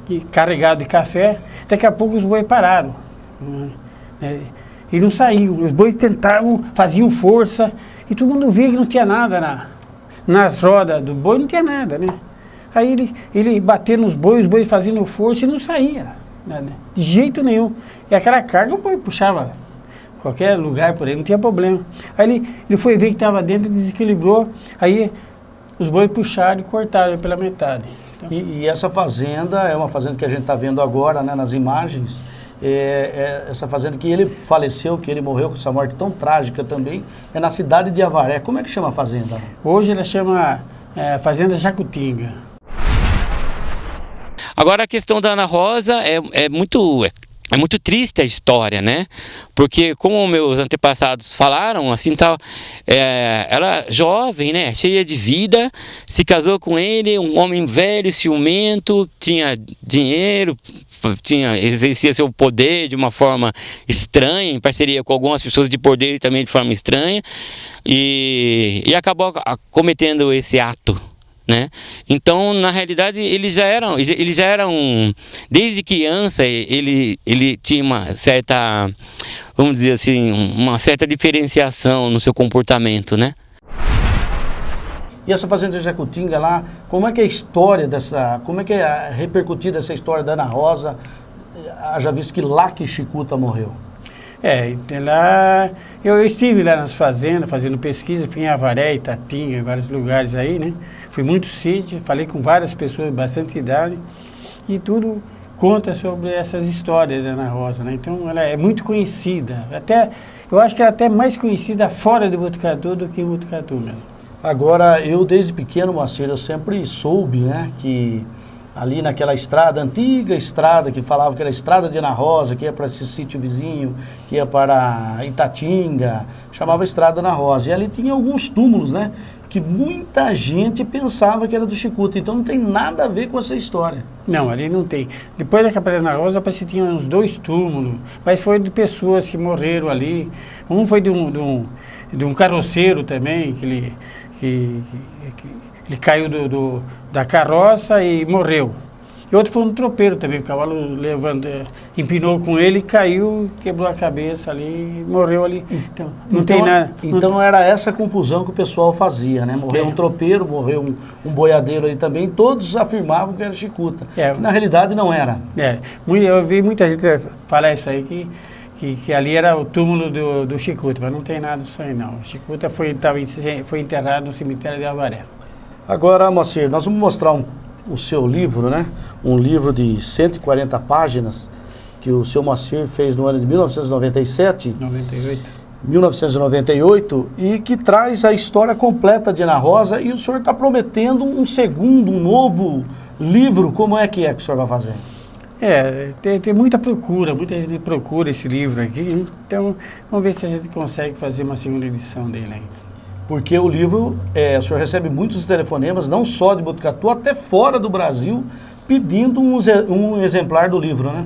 E carregado de café. Daqui a pouco os bois pararam, né? E não saíam. Os bois tentavam, faziam força, e todo mundo via que não tinha nada nas rodas do boi, não tinha nada, né? Aí ele bateu nos bois, os bois fazendo força e não saía, né? De jeito nenhum. E aquela carga o boi puxava qualquer lugar por aí, não tinha problema. Aí ele foi ver que estava dentro e desequilibrou. Aí os bois puxaram e cortaram pela metade. Então, e essa fazenda é uma fazenda que a gente está vendo agora, né, nas imagens. Essa fazenda que ele faleceu, que ele morreu com essa morte tão trágica também, é na cidade de Avaré. Como é que chama a fazenda? Hoje ela chama Fazenda Jacutinga. Agora a questão da Ana Rosa é muito triste a história, né? Porque, como meus antepassados falaram, assim, tal, ela jovem, né? Cheia de vida, se casou com ele, um homem velho, ciumento, tinha dinheiro, exercia seu poder de uma forma estranha, em parceria com algumas pessoas de poder também de forma estranha, e acabou cometendo esse ato, né? Então, na realidade, eles já eram desde criança ele tinha uma certa, vamos dizer assim, uma certa diferenciação no seu comportamento, né? E essa fazenda de Jacutinga lá, como é que é a história como é que é repercutida essa história da Ana Rosa, já visto que lá que Chicuta morreu? Lá, eu estive lá nas fazendas, fazendo pesquisa, fui em Avaré, Itatinga, em vários lugares aí, né? Fui muito sítio, falei com várias pessoas de bastante idade, e tudo conta sobre essas histórias da Ana Rosa, né? Então ela é muito conhecida, eu acho que ela é até mais conhecida fora de Botucatu do que em Botucatu mesmo. Agora, eu desde pequeno, Moacir, eu sempre soube, né, que ali naquela estrada, antiga estrada, que falava que era a estrada de Ana Rosa, que ia para esse sítio vizinho, que ia para Itatinga, chamava Estrada Ana Rosa. E ali tinha alguns túmulos, né, que muita gente pensava que era do Chicuta, então não tem nada a ver com essa história. Não, ali não tem. Depois da Capela Ana Rosa, parece que tinha uns 2 túmulos, mas foi de pessoas que morreram ali. Um foi de um carroceiro também, que ele caiu da carroça e morreu. E outro foi um tropeiro também, o cavalo empinou com ele, caiu, quebrou a cabeça ali e morreu ali. Então, não tem nada. Então era essa confusão que o pessoal fazia, né? Morreu um tropeiro, morreu um boiadeiro aí também, todos afirmavam que era Chicuta. Na realidade não era. Eu vi muita gente falar isso aí, que ali era o túmulo do Chicuta, mas não tem nada disso aí não. O Chicuta foi enterrado no cemitério de Avaré. Agora, Moacir, nós vamos mostrar o seu livro, né? Um livro de 140 páginas que o seu Moacir fez no ano de 1998 e que traz a história completa de Ana Rosa, e o senhor está prometendo um novo livro. Como é que o senhor vai fazer? Tem muita gente procura esse livro aqui, então vamos ver se a gente consegue fazer uma segunda edição dele ainda. Porque o livro, o senhor recebe muitos telefonemas, não só de Botucatu, até fora do Brasil, pedindo um exemplar do livro, né?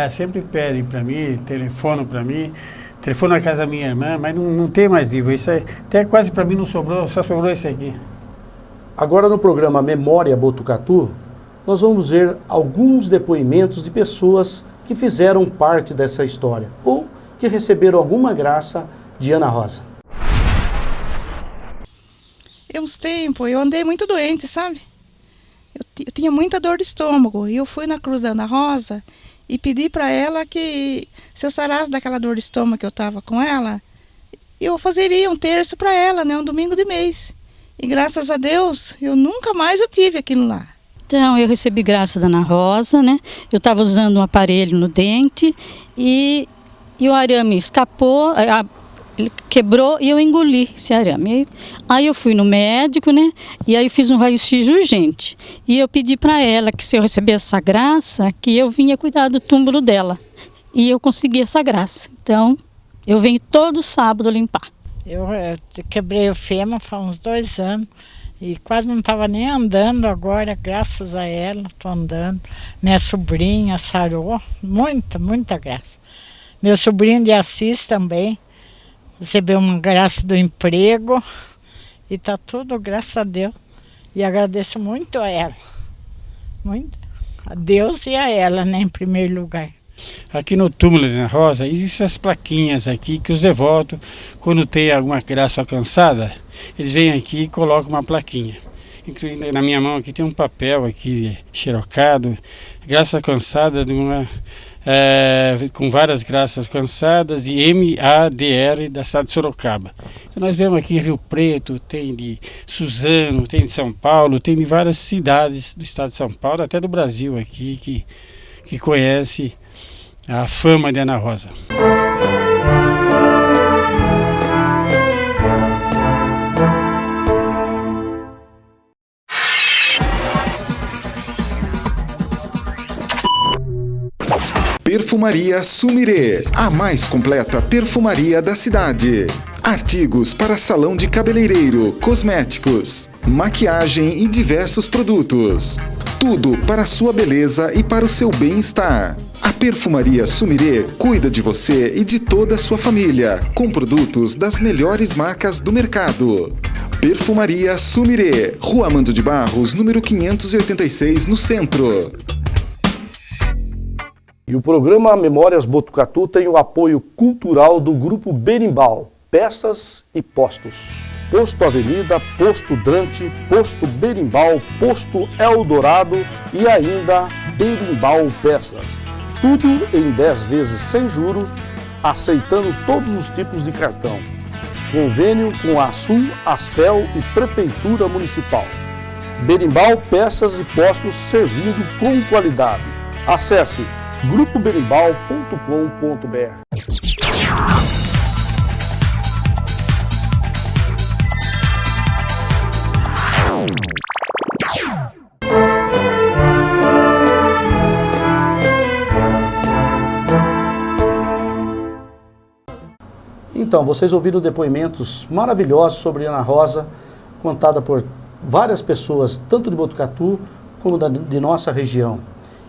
Sempre pedem para mim, telefonam para mim, telefonam na casa da minha irmã, mas não tem mais livro. Isso aí, até quase para mim não sobrou, só sobrou esse aqui. Agora no programa Memória Botucatu, nós vamos ver alguns depoimentos de pessoas que fizeram parte dessa história ou que receberam alguma graça de Ana Rosa. Uns tempos eu andei muito doente, sabe? Eu tinha muita dor de estômago e eu fui na cruz da Ana Rosa e pedi para ela que, se eu sarasse daquela dor de estômago que eu estava com ela, eu fazeria um terço para ela, né, um domingo de mês. E graças a Deus, eu nunca mais tive aquilo lá. Então, eu recebi graça da Ana Rosa, né? Eu estava usando um aparelho no dente e o arame escapou, ele quebrou e eu engoli esse arame. Aí eu fui no médico, né? E aí eu fiz um raio-x urgente. E eu pedi para ela que, se eu recebesse essa graça, que eu vinha cuidar do túmulo dela. E eu consegui essa graça. Então, eu venho todo sábado limpar. Eu quebrei o fêmur faz uns 2 anos e quase não estava nem andando agora, graças a ela, estou andando. Minha sobrinha sarou, muita graça. Meu sobrinho de Assis também recebeu uma graça do emprego e está tudo, graças a Deus. E agradeço muito a ela, muito a Deus e a ela, né, em primeiro lugar. Aqui no túmulo de Ana Rosa existem as plaquinhas aqui que os devotos, quando tem alguma graça alcançada, eles vêm aqui e colocam uma plaquinha. Inclusive, na minha mão aqui tem um papel aqui xerocado, graça alcançada de uma, com várias graças alcançadas e MADR da cidade de Sorocaba. Então nós vemos aqui em Rio Preto, tem de Suzano, tem de São Paulo, tem de várias cidades do estado de São Paulo, até do Brasil aqui, que conhece a fama de Ana Rosa. Perfumaria Sumire, a mais completa perfumaria da cidade. Artigos para salão de cabeleireiro, cosméticos, maquiagem e diversos produtos. Tudo para a sua beleza e para o seu bem-estar. A Perfumaria Sumire cuida de você e de toda a sua família, com produtos das melhores marcas do mercado. Perfumaria Sumire, Rua Amando de Barros, número 586, no centro. E o programa Memórias Botucatu tem o apoio cultural do Grupo Berimbau, Peças e Postos. Posto Avenida, Posto Dante, Posto Berimbau, Posto Eldorado e ainda Berimbau Peças. Tudo em 10 vezes sem juros, aceitando todos os tipos de cartão. Convênio com a Sul, Asfel e Prefeitura Municipal. Berimbau Peças e Postos, servindo com qualidade. Acesse grupoberimbau.com.br. Então, vocês ouviram depoimentos maravilhosos sobre Ana Rosa, contada por várias pessoas, tanto de Botucatu como de nossa região.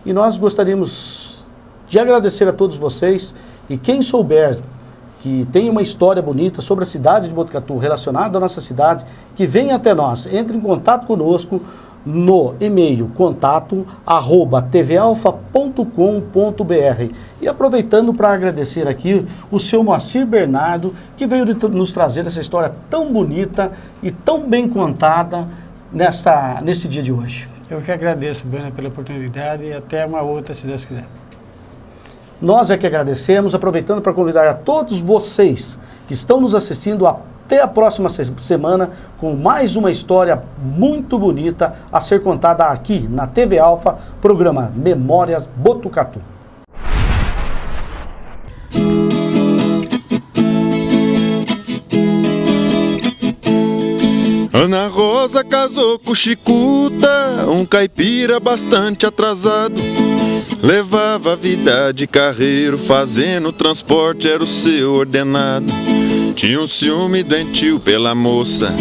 E nós gostaríamos de agradecer a todos vocês, e quem souber que tem uma história bonita sobre a cidade de Botucatu, relacionada à nossa cidade, que venha até nós, entre em contato conosco no e-mail contato@tvaalfa.com.br. E aproveitando para agradecer aqui o seu Moacir Bernardo, que veio nos trazer essa história tão bonita e tão bem contada neste dia de hoje. Eu que agradeço, Bena, pela oportunidade e até uma outra, se Deus quiser. Nós é que agradecemos, aproveitando para convidar a todos vocês que estão nos assistindo até a próxima semana com mais uma história muito bonita a ser contada aqui na TV Alfa, programa Memórias Botucatu. Ana Rosa casou com Chicuta, um caipira bastante atrasado. Levava a vida de carreiro, fazendo transporte, era o seu ordenado. Tinha um ciúme doentio pela moça,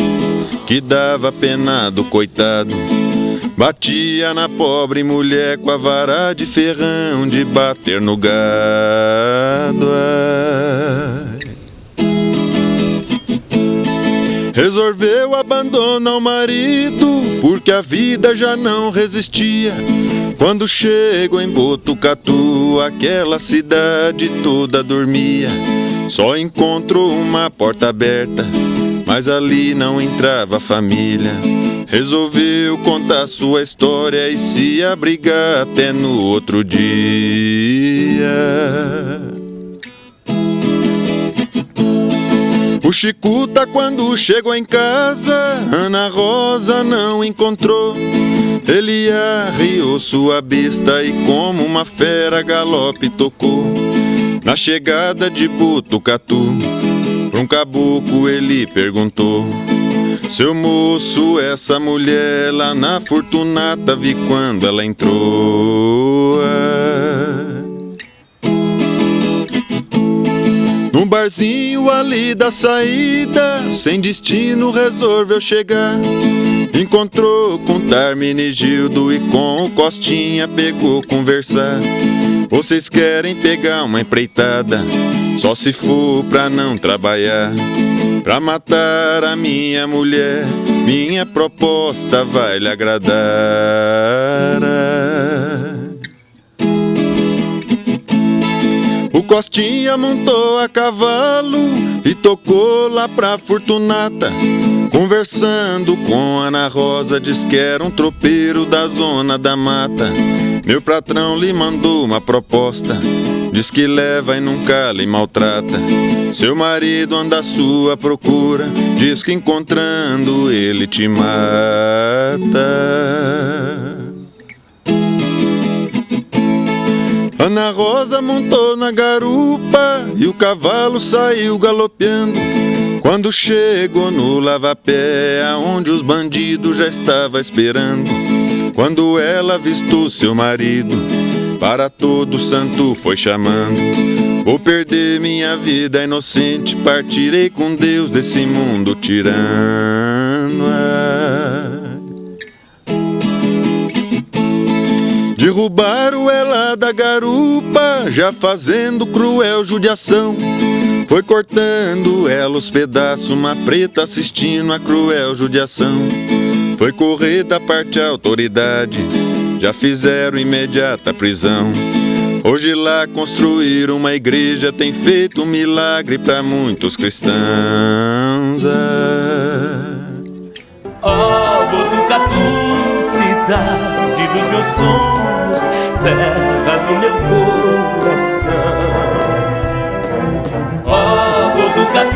que dava pena do coitado. Batia na pobre mulher com a vara de ferrão de bater no gado. resolveu abandonar o marido, porque a vida já não resistia. Quando chegou em Botucatu, aquela cidade toda dormia. Só encontrou uma porta aberta, mas ali não entrava a família. Resolveu contar sua história e se abrigar até no outro dia. O Chicuta, quando chegou em casa, Ana Rosa não encontrou. Ele arriou sua besta e como uma fera galope tocou. Na chegada de Botucatu, pra um caboclo ele perguntou: seu moço, essa mulher lá na Fortunata, vi quando ela entrou. Num barzinho ali da saída, sem destino resolveu chegar. Encontrou com Tarminigildo e com o Costinha pegou conversar. Vocês querem pegar uma empreitada, só se for pra não trabalhar. Pra matar a minha mulher, minha proposta vai lhe agradar. O Costinha montou a cavalo e tocou lá pra Fortunata. Conversando com Ana Rosa, diz que era um tropeiro da zona da mata. Meu patrão lhe mandou uma proposta, diz que leva e nunca lhe maltrata. Seu marido anda à sua procura, diz que encontrando ele te mata. Ana Rosa montou na garupa e o cavalo saiu galopeando. Quando chegou no lava-pé, aonde os bandidos já estavam esperando. Quando ela avistou seu marido, para todo santo foi chamando. Vou perder minha vida inocente, partirei com Deus desse mundo tirano. Derrubaram ela da garupa, já fazendo cruel judiação. Foi cortando ela os pedaços, uma preta assistindo a cruel judiação. Foi correr da parte da autoridade, já fizeram imediata prisão. Hoje lá construíram uma igreja, tem feito um milagre para muitos cristãos. Oh, Botucatu, cidade dos meus sonhos, terra do meu coração. Oh, Botucatu,